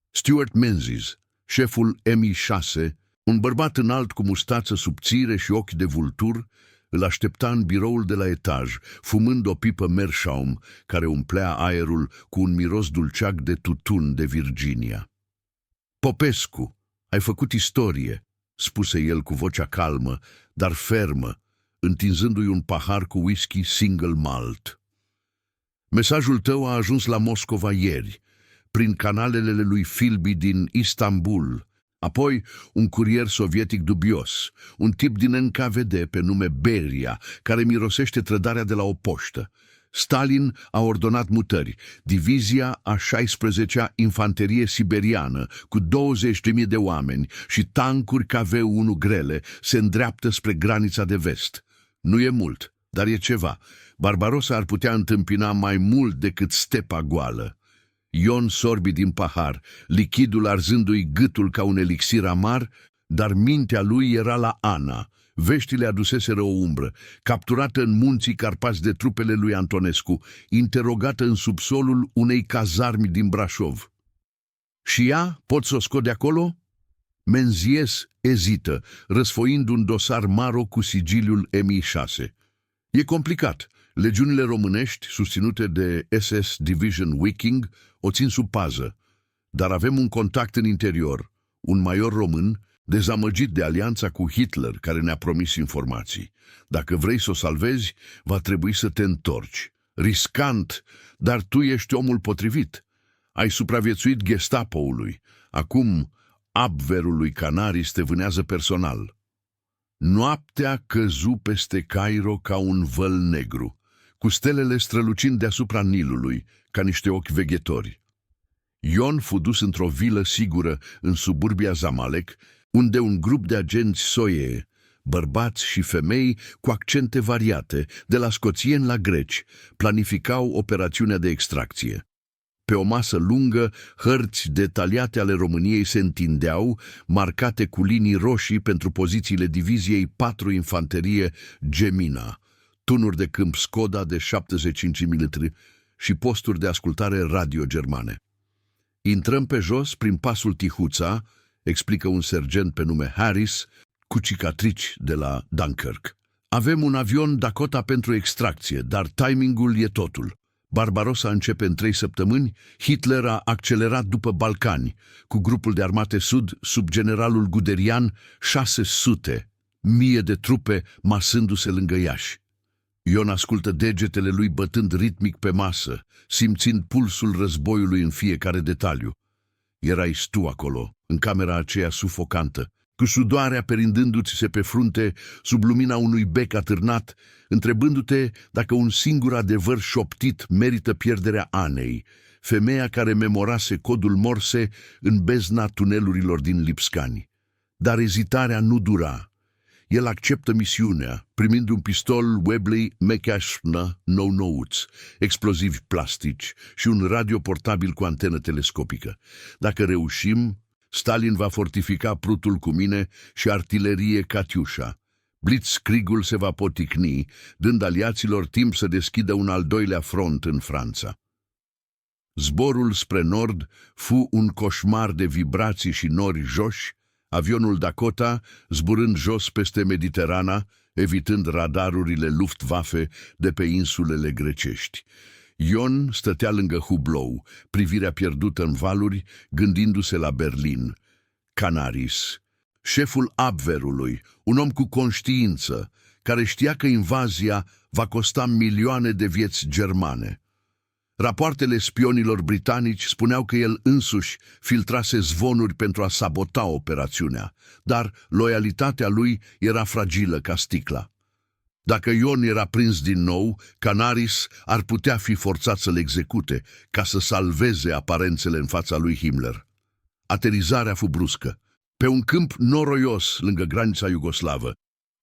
Stuart Menzies, șeful MI6, un bărbat înalt cu mustață subțire și ochi de vultur, îl aștepta în biroul de la etaj, fumând o pipă Meerschaum care umplea aerul cu un miros dulceac de tutun de Virginia. Popescu, ai făcut istorie, spuse el cu vocea calmă, dar fermă, întinzându-i un pahar cu whisky single malt. Mesajul tău a ajuns la Moscova ieri, prin canalele lui Philby din Istanbul, apoi un curier sovietic dubios, un tip din NKVD pe nume Beria, care mirosește trădarea de la o poștă. Stalin a ordonat mutări. Divizia a 16-a Infanterie Siberiană, cu 20.000 de oameni și tancuri KV-1 grele, se îndreaptă spre granița de vest. Nu e mult, dar e ceva. Barbarossa ar putea întâmpina mai mult decât stepa goală. Ion sorbi din pahar, lichidul arzându-i gâtul ca un elixir amar, dar mintea lui era la Ana. Veștile aduseseră o umbră, capturată în munții Carpați de trupele lui Antonescu, interogată în subsolul unei cazarmi din Brașov. Și ea, pot să o scot de acolo? Menzies ezită, răsfoind un dosar maro cu sigiliul MI6. E complicat. Legiunile românești, susținute de SS Division Viking, o țin sub pază. Dar avem un contact în interior, un major român, dezamăgit de alianța cu Hitler, care ne-a promis informații. Dacă vrei să o salvezi, va trebui să te întorci. Riscant, dar tu ești omul potrivit. Ai supraviețuit Gestapo-ului. Acum, Abwehrul lui Canaris te vânează personal. Noaptea căzu peste Cairo ca un văl negru, cu stelele strălucind deasupra Nilului, ca niște ochi veghetori. Ion fu dus într-o vilă sigură în suburbia Zamalek, unde un grup de agenți soie, bărbați și femei cu accente variate, de la scoțieni la greci, planificau operațiunea de extracție. Pe o masă lungă, hărți detaliate ale României se întindeau, marcate cu linii roșii pentru pozițiile diviziei 4 Infanterie Gemina, tunuri de câmp Skoda de 75 mm și posturi de ascultare radio germane. Intrăm pe jos prin pasul Tihuța, explică un sergent pe nume Harris, cu cicatrici de la Dunkirk. Avem un avion Dakota pentru extracție, dar timingul e totul. Barbarossa începe în 3 săptămâni, Hitler a accelerat după Balcani, cu grupul de armate sud, sub generalul Guderian, 600, 1000 de trupe masându-se lângă Iași. Ion ascultă degetele lui bătând ritmic pe masă, simțind pulsul războiului în fiecare detaliu. Erai tu acolo, în camera aceea sufocantă, cu sudoarea perindându-ți-se pe frunte sub lumina unui bec atârnat, întrebându-te dacă un singur adevăr șoptit merită pierderea Anei, femeia care memorase codul Morse în bezna tunelurilor din Lipscani. Dar ezitarea nu dura. El acceptă misiunea, primind un pistol Webley Mechashna nou-nouț, explozivi plastici și un radio portabil cu antenă telescopică. Dacă reușim, Stalin va fortifica Prutul cu mine și artilerie Catiușa. Blitzkriegul se va poticni, dând aliaților timp să deschidă un al doilea front în Franța. Zborul spre nord fu un coșmar de vibrații și nori joși, avionul Dakota zburând jos peste Mediterana, evitând radarurile Luftwaffe de pe insulele grecești. Ion stătea lângă hublou, privirea pierdută în valuri, gândindu-se la Berlin. Canaris, șeful Abwehrului, un om cu conștiință, care știa că invazia va costa milioane de vieți germane. Rapoartele spionilor britanici spuneau că el însuși filtrase zvonuri pentru a sabota operațiunea, dar loialitatea lui era fragilă ca sticla. Dacă Ion era prins din nou, Canaris ar putea fi forțat să-l execute ca să salveze aparențele în fața lui Himmler. Aterizarea fu bruscă, pe un câmp noroios lângă granița iugoslavă,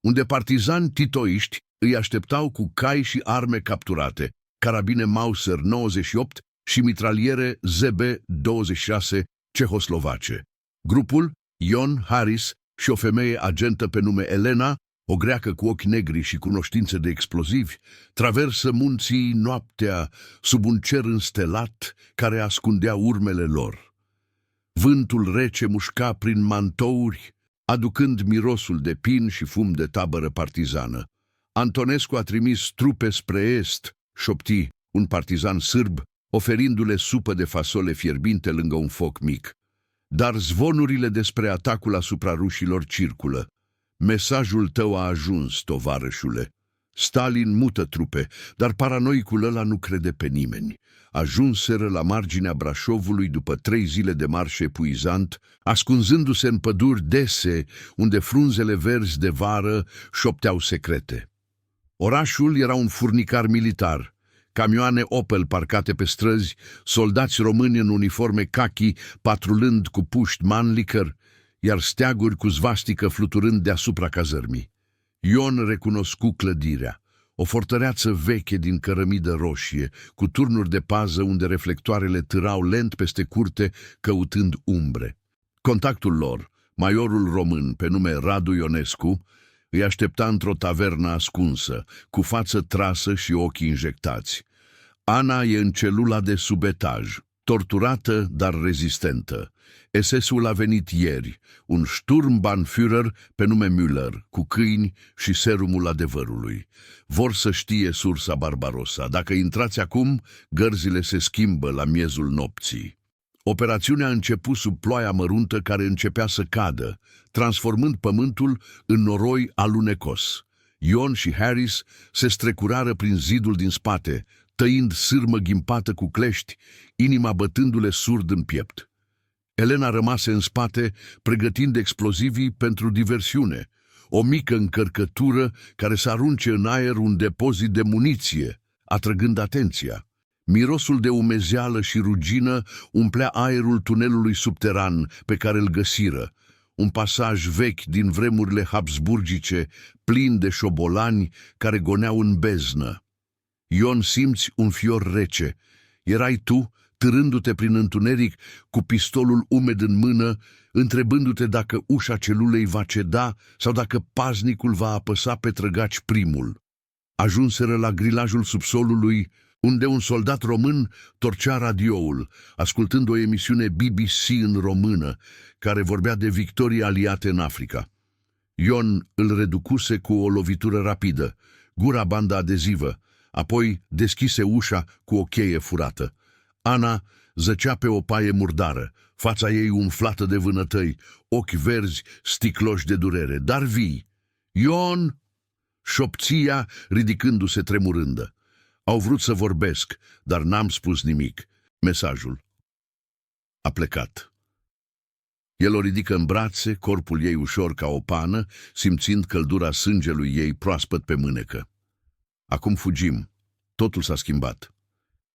unde partizani titoiști îi așteptau cu cai și arme capturate, carabine Mauser 98 și mitraliere ZB-26 cehoslovace. Grupul, Ion, Harris și o femeie agentă pe nume Elena, o greacă cu ochi negri și cunoștințe de explozivi, traversă munții noaptea sub un cer înstelat care ascundea urmele lor. Vântul rece mușca prin mantouri, aducând mirosul de pin și fum de tabără partizană. Antonescu a trimis trupe spre est, șopti un partizan sârb, oferindu-le supă de fasole fierbinte lângă un foc mic. Dar zvonurile despre atacul asupra rușilor circulă. Mesajul tău a ajuns, tovarășule. Stalin mută trupe, dar paranoicul ăla nu crede pe nimeni. Ajunseră la marginea Brașovului după 3 zile de marș epuizant, ascunzându-se în păduri dese, unde frunzele verzi de vară șopteau secrete. Orașul era un furnicar militar, camioane Opel parcate pe străzi, soldați români în uniforme kaki patrulând cu puști Mannlicher, iar steaguri cu svastică fluturând deasupra cazărmii. Ion recunoscu clădirea, o fortăreață veche din cărămidă roșie, cu turnuri de pază unde reflectoarele târau lent peste curte, căutând umbre. Contactul lor, maiorul român pe nume Radu Ionescu, îi aștepta într-o tavernă ascunsă, cu față trasă și ochii injectați. Ana e în celula de sub etaj, torturată, dar rezistentă. SS-ul a venit ieri, un Sturmbannführer pe nume Müller, cu câini și serumul adevărului. Vor să știe sursa Barbarossa. Dacă intrați acum, gărzile se schimbă la miezul nopții. Operațiunea a început sub ploaia măruntă care începea să cadă, transformând pământul în noroi alunecos. Ion și Harris se strecurară prin zidul din spate, tăind sârmă ghimpată cu clești, inima bătându-le surd în piept. Elena rămase în spate, pregătind explozivii pentru diversiune, o mică încărcătură care să arunce în aer un depozit de muniție, atrăgând atenția. Mirosul de umezeală și rugină umplea aerul tunelului subteran pe care îl găsiră, un pasaj vechi din vremurile habsburgice, plin de șobolani care goneau în beznă. Ion, simți un fior rece. Erai tu, târându-te prin întuneric, cu pistolul umed în mână, întrebându-te dacă ușa celulei va ceda sau dacă paznicul va apăsa pe trăgaci primul. Ajunseră la grilajul subsolului, unde un soldat român torcea radioul, ascultând o emisiune BBC în română, care vorbea de victorii aliate în Africa. Ion îl reducuse cu o lovitură rapidă, gura bandă adezivă, apoi deschise ușa cu o cheie furată. Ana zăcea pe o paie murdară, fața ei umflată de vânătăi, ochi verzi sticloși de durere, dar vii. Ion! Șopția ridicându-se tremurândă. Au vrut să vorbesc, dar n-am spus nimic. Mesajul a plecat. El o ridică în brațe, corpul ei ușor ca o pană, simțind căldura sângelui ei proaspăt pe mânecă. Acum fugim. Totul s-a schimbat.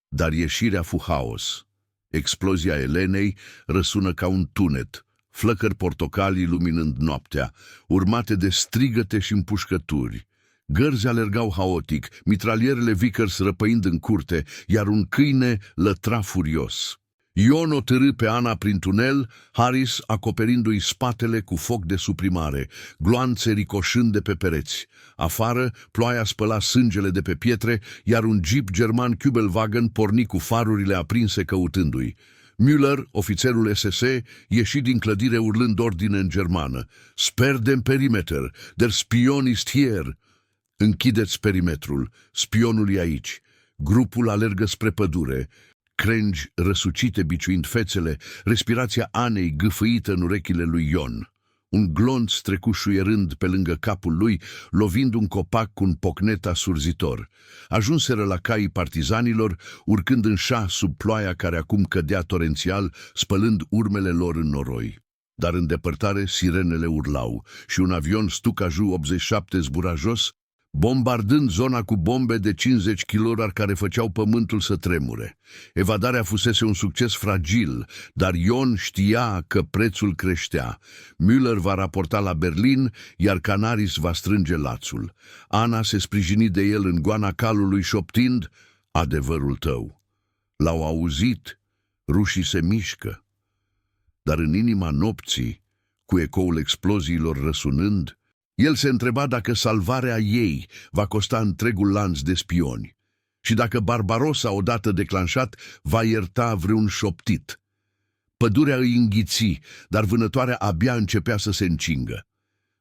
Dar ieșirea fu haos. Explozia Elenei răsună ca un tunet, flăcări portocalii luminând noaptea, urmate de strigăte și împușcături. Gărzi alergau haotic, mitralierele Vickers răpăind în curte, iar un câine lătra furios. Ion o târâ pe Ana prin tunel, Harris acoperindu-i spatele cu foc de suprimare, gloanțe ricoșând de pe pereți. Afară, ploaia spăla sângele de pe pietre, iar un jeep german Kübelwagen porni cu farurile aprinse căutându-i. Müller, ofițerul SS, ieși din clădire urlând ordine în germană. Sper den perimeter, der Spion ist hier. Închideți perimetrul, spionul e aici. Grupul alergă spre pădure. Crengi răsucite biciuind fețele, respirația Anei gâfâită în urechile lui Ion. Un glonț trecu șuierând pe lângă capul lui, lovind un copac cu un pocnet asurzitor. Ajunseră la caii partizanilor, urcând în șa sub ploaia care acum cădea torențial, spălând urmele lor în noroi. Dar în depărtare sirenele urlau și un avion Stuka-Ju 87 zbura jos, bombardând zona cu bombe de 50 kg care făceau pământul să tremure. Evadarea fusese un succes fragil, dar Ion știa că prețul creștea. Müller va raporta la Berlin, iar Canaris va strânge lațul. Ana se sprijini de el în goana calului șoptind, adevărul tău. L-au auzit, rușii se mișcă. Dar în inima nopții, cu ecoul exploziilor răsunând, el se întreba dacă salvarea ei va costa întregul lanț de spioni și dacă Barbarossa, odată declanșat, va ierta vreun șoptit. Pădurea îi înghiți, dar vânătoarea abia începea să se încingă.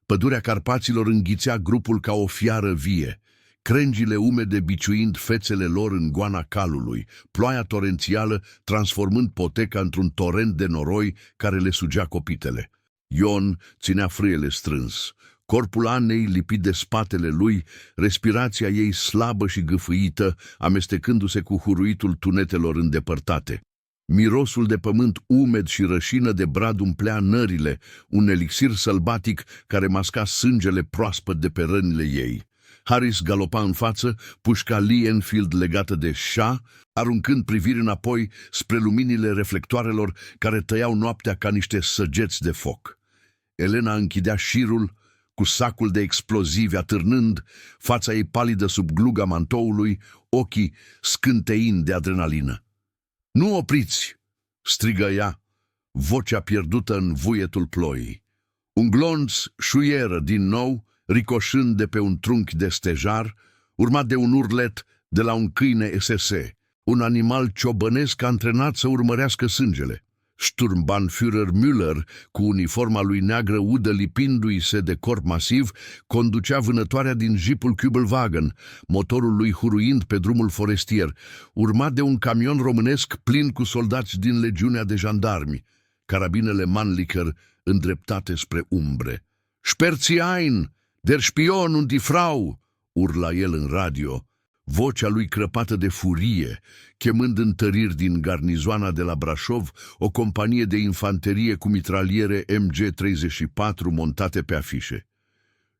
Pădurea Carpaților înghițea grupul ca o fiară vie, crengile umede biciuind fețele lor în goana calului, ploaia torențială transformând poteca într-un torent de noroi care le sugea copitele. Ion ținea frâiele strâns. Corpul Anei lipit de spatele lui, respirația ei slabă și gâfâită, amestecându-se cu huruitul tunetelor îndepărtate. Mirosul de pământ umed și rășină de brad umplea nările, un elixir sălbatic care masca sângele proaspăt de pe rănile ei. Harris galopa în față, pușca Lee Enfield legată de șa, aruncând priviri înapoi spre luminile reflectoarelor care tăiau noaptea ca niște săgeți de foc. Elena închidea șirul, cu sacul de explozivi atârnând, fața ei palidă sub gluga mantoului, ochii scânteind de adrenalină. "Nu opriți!" strigă ea, vocea pierdută în vuietul ploii. Un glonț șuieră din nou, ricoșând de pe un trunchi de stejar, urmat de un urlet de la un câine SS, un animal ciobănesc antrenat să urmărească sângele. Sturmbannführer Müller, cu uniforma lui neagră udă lipindu-i se de corp masiv, conducea vânătoarea din jipul Kübelwagen, motorul lui huruind pe drumul forestier, urmat de un camion românesc plin cu soldați din legiunea de jandarmi, carabinele Mannlicher îndreptate spre umbre. "Sperrt sie ein! Der Spion und die Frau!" urla el în radio, vocea lui crăpată de furie, chemând întăriri din garnizoana de la Brașov, o companie de infanterie cu mitraliere MG-34 montate pe afișe.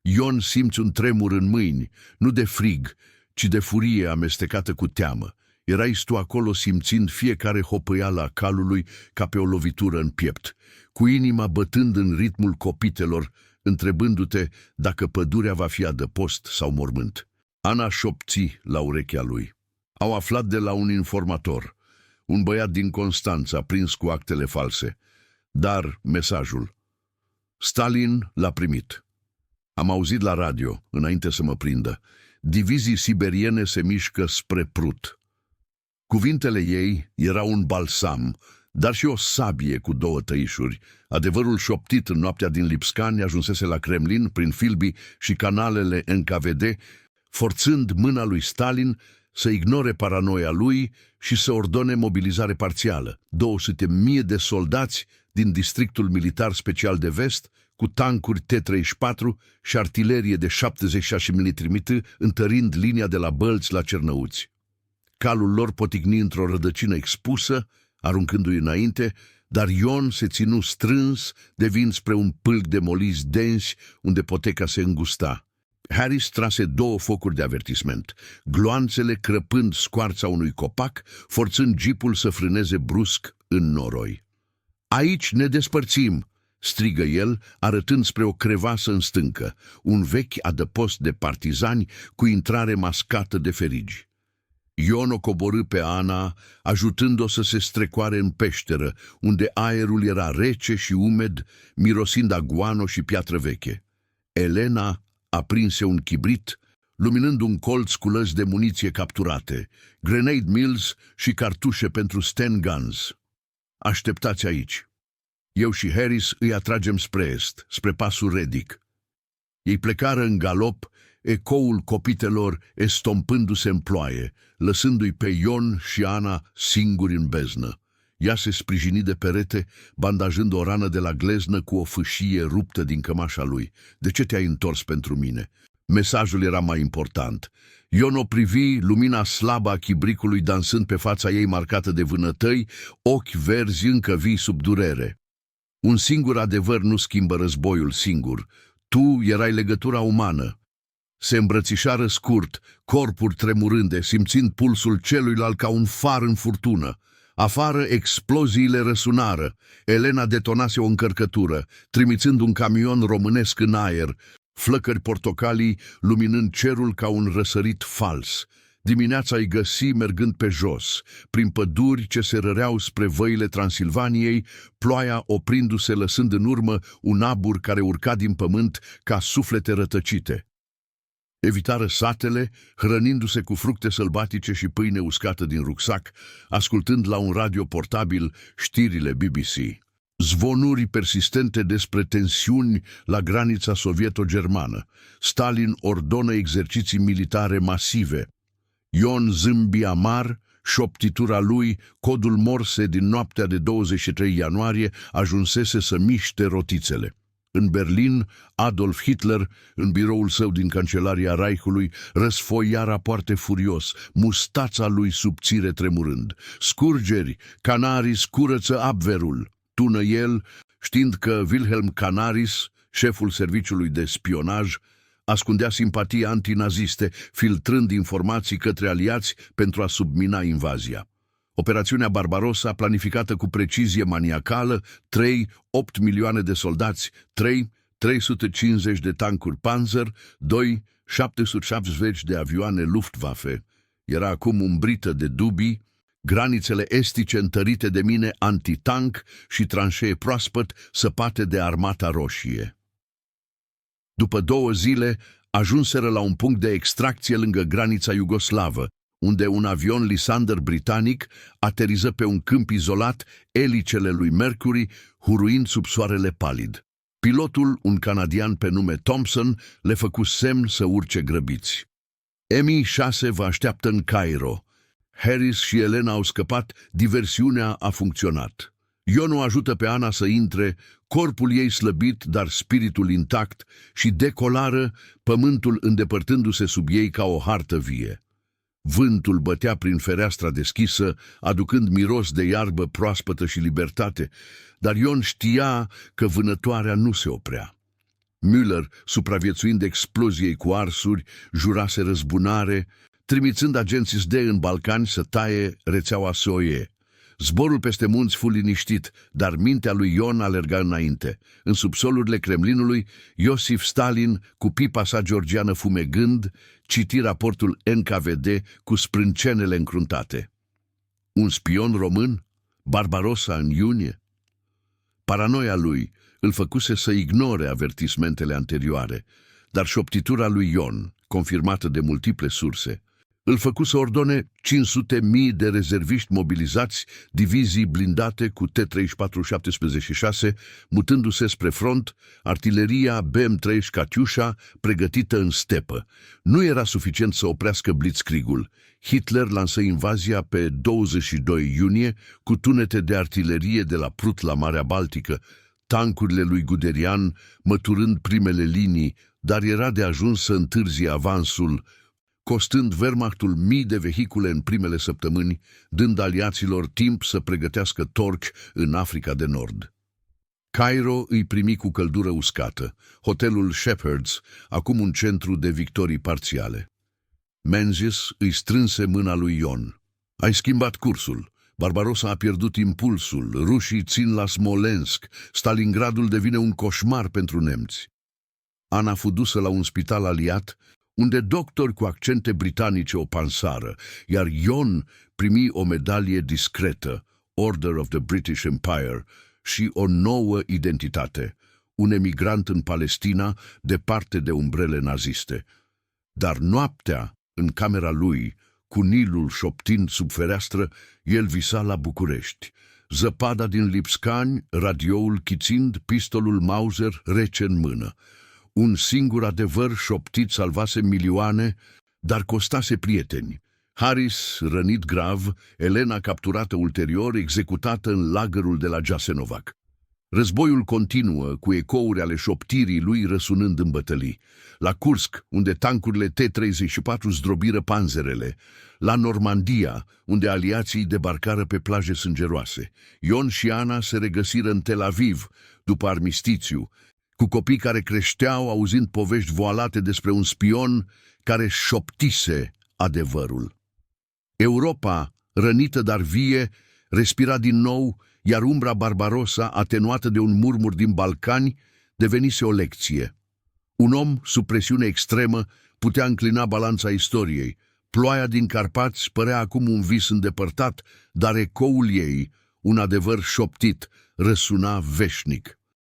Ion simți un tremur în mâini, nu de frig, ci de furie amestecată cu teamă. Erai tu acolo simțind fiecare hopăială a calului ca pe o lovitură în piept, cu inima bătând în ritmul copitelor, întrebându-te dacă pădurea va fi adăpost sau mormânt. Ana șopți la urechea lui. Au aflat de la un informator, un băiat din Constanța prins cu actele false. Dar mesajul. Stalin l-a primit. Am auzit la radio, înainte să mă prindă. Divizii siberiene se mișcă spre Prut. Cuvintele ei erau un balsam, dar și o sabie cu două tăișuri. Adevărul șoptit în noaptea din Lipscani ajunsese la Kremlin prin Filbi și canalele NKVD, forțând mâna lui Stalin să ignore paranoia lui și să ordone mobilizare parțială. 200.000 de soldați din districtul militar special de vest, cu tancuri T-34 și artilerie de 76 mm, întărind linia de la Bălți la Cernăuți. Calul lor poticni într-o rădăcină expusă, aruncându-i înainte, dar Ion se ținu strâns, devind spre un pâlc de molizi densi, unde poteca se îngusta. Harris trase 2 focuri de avertisment, gloanțele crăpând scoarța unui copac, forțând jeepul să frâneze brusc în noroi. "Aici ne despărțim!" strigă el, arătând spre o crevasă în stâncă, un vechi adăpost de partizani cu intrare mascată de ferigi. Ion o coborâ pe Ana, ajutând-o să se strecoare în peșteră, unde aerul era rece și umed, mirosind a guano și piatră veche. Elena aprinse un chibrit, luminând un colț cu lăzi de muniție capturate, grenade mills și cartușe pentru Sten Guns. "Așteptați aici. Eu și Harris îi atragem spre est, spre pasul Redic." Ei plecară în galop, ecoul copitelor estompându-se în ploaie, lăsându-i pe Ion și Ana singuri în beznă. Ea se sprijini de perete, bandajând o rană de la gleznă cu o fâșie ruptă din cămașa lui. "De ce te-ai întors pentru mine?" Mesajul era mai important. Ion o privi, lumina slabă a chibricului dansând pe fața ei marcată de vânătăi, ochi verzi încă vii sub durere. "Un singur adevăr nu schimbă războiul singur. Tu erai legătura umană." Se îmbrățișară scurt, corpuri tremurânde, simțind pulsul celuilalt ca un far în furtună. Afară exploziile răsunară. Elena detonase o încărcătură, trimițând un camion românesc în aer, flăcări portocalii luminând cerul ca un răsărit fals. Dimineața îi găsi mergând pe jos, prin păduri ce se răreau spre văile Transilvaniei, ploaia oprindu-se lăsând în urmă un abur care urca din pământ ca suflete rătăcite. Evitară satele, hrănindu-se cu fructe sălbatice și pâine uscată din rucsac, ascultând la un radio portabil știrile BBC. Zvonuri persistente despre tensiuni la granița sovieto-germană. Stalin ordonă exerciții militare masive. Ion zâmbi amar, șoptitura lui, codul Morse din noaptea de 23 ianuarie, ajunsese să miște rotițele. În Berlin, Adolf Hitler, în biroul său din Cancelaria Reichului, răsfoia rapoarte furios, mustața lui subțire tremurând. "Scurgeri, Canaris curăță Abwehrul," tună el, știind că Wilhelm Canaris, șeful serviciului de spionaj, ascundea simpatii antinaziste, filtrând informații către aliați pentru a submina invazia. Operațiunea Barbarossa, planificată cu precizie maniacală, 8 milioane de soldați, 350 de tancuri Panzer, 770 de avioane Luftwaffe, era acum umbrită de dubii, granițele estice întărite de mine antitank și tranșee proaspăt săpate de Armata Roșie. După 2 zile, ajunseră la un punct de extracție lângă granița iugoslavă, unde un avion Lysander britanic ateriză pe un câmp izolat, elicele lui Mercury huruind sub soarele palid. Pilotul, un canadian pe nume Thompson, le făcu semn să urce grăbiți. Mi-6 vă așteaptă în Cairo. Harris și Elena au scăpat, diversiunea a funcționat. Ionu ajută pe Ana să intre, corpul ei slăbit, dar spiritul intact, și decolară, pământul îndepărtându-se sub ei ca o hartă vie. Vântul bătea prin fereastra deschisă, aducând miros de iarbă proaspătă și libertate, dar Ion știa că vânătoarea nu se oprea. Müller, supraviețuind exploziei cu arsuri, jurase răzbunare, trimițând agenții SD în Balcani să taie rețeaua SOE. Zborul peste munți fu liniștit, dar mintea lui Ion alerga înainte. În subsolurile Kremlinului, Iosif Stalin, cu pipa sa georgiană fumegând, citi raportul NKVD cu sprâncenele încruntate. Un spion român? Barbarossa în iunie? Paranoia lui îl făcuse să ignore avertismentele anterioare, dar șoptitura lui Ion, confirmată de multiple surse, îl făcu să ordone 500.000 de rezerviști mobilizați, divizii blindate cu T-34-76, mutându-se spre front, artileria BM-3 Katyusha pregătită în stepă. Nu era suficient să oprească blitzkriegul. Hitler lansă invazia pe 22 iunie cu tunete de artilerie de la Prut la Marea Baltică, tancurile lui Guderian măturând primele linii, dar era de ajuns să întârzie avansul, costând Wehrmachtul mii de vehicule în primele săptămâni, dând aliaților timp să pregătească torci în Africa de Nord. Cairo îi primi cu căldură uscată, hotelul Shepherds, acum un centru de victorii parțiale. Menzies îi strânse mâna lui Ion. Ai schimbat cursul. Barbarossa a pierdut impulsul, rușii țin la Smolensk, Stalingradul devine un coșmar pentru nemți. Ana fu dusă la un spital aliat, unde doctori cu accente britanice o pansară, iar Ion primi o medalie discretă, Order of the British Empire, și o nouă identitate, un emigrant în Palestina, departe de umbrele naziste. Dar noaptea, în camera lui, cu Nilul șoptind sub fereastră, el visa la București. Zăpada din Lipscani, radioul chițind, pistolul Mauser rece în mână. Un singur adevăr șoptit salvase milioane, dar costase prieteni. Harris, rănit grav, Elena capturată ulterior, executată în lagărul de la Jasenovac. Războiul continuă, cu ecouri ale șoptirii lui răsunând în bătălii. La Kursk, unde tancurile T-34 zdrobiră panzerele. La Normandia, unde aliații debarcară pe plaje sângeroase. Ion și Ana se regăsiră în Tel Aviv, după armistițiu, cu copii care creșteau auzind povești voalate despre un spion care șoptise adevărul. Europa, rănită dar vie, respira din nou, iar umbra Barbarossa, atenuată de un murmur din Balcani, devenise o lecție. Un om, sub presiune extremă, putea înclina balanța istoriei. Ploaia din Carpați părea acum un vis îndepărtat, dar ecoul ei, un adevăr șoptit, răsuna veșnic.